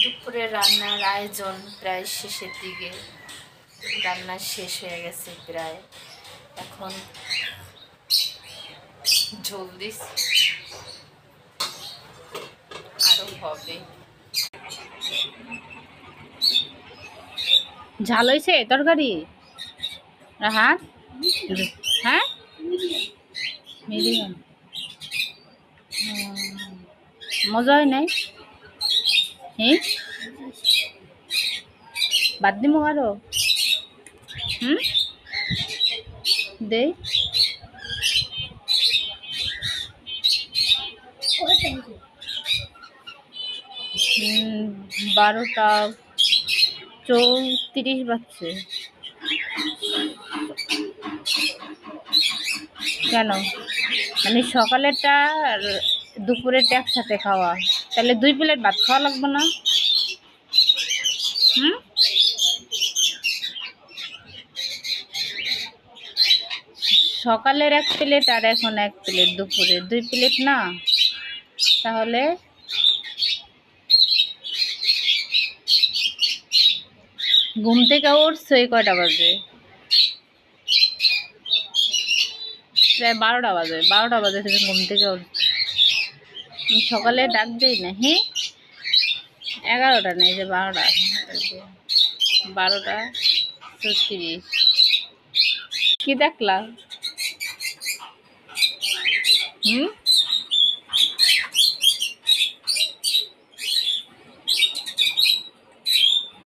দুপুরে রান্নার আয়োজন প্রায় শেষের দিকে, রান্না শেষ হয়ে গেছে প্রায়। এখন ঝোল দিস, আরো হবে। ঝাল হয়েছে তরকারি? হ্যাঁ হ্যাঁ, মিডিয়াম। মজা হয় নাই? হ্যাঁ, বাদ দিমু আরো। দে 12টা 34 বাজছে। কেন? মানে সকালেরটা আর দুপুরেরটা একসাথে খাওয়া, তাহলে 2 প্লেট ভাত খাওয়া লাগবে না? সকালের 1 প্লেট আর এখন 1 প্লেট, দুপুরে 2 প্লেট না? তাহলে ঘুম থেকে উঠছো কয়টা বাজে? প্রায় 12টা বাজে। 12টা বাজে তুমি ঘুম থেকে উঠছো? সকালে ডাক দেই না? হ্যাঁ, 11টা নেই যে 12টা, 12টা 34। কি দেখলা?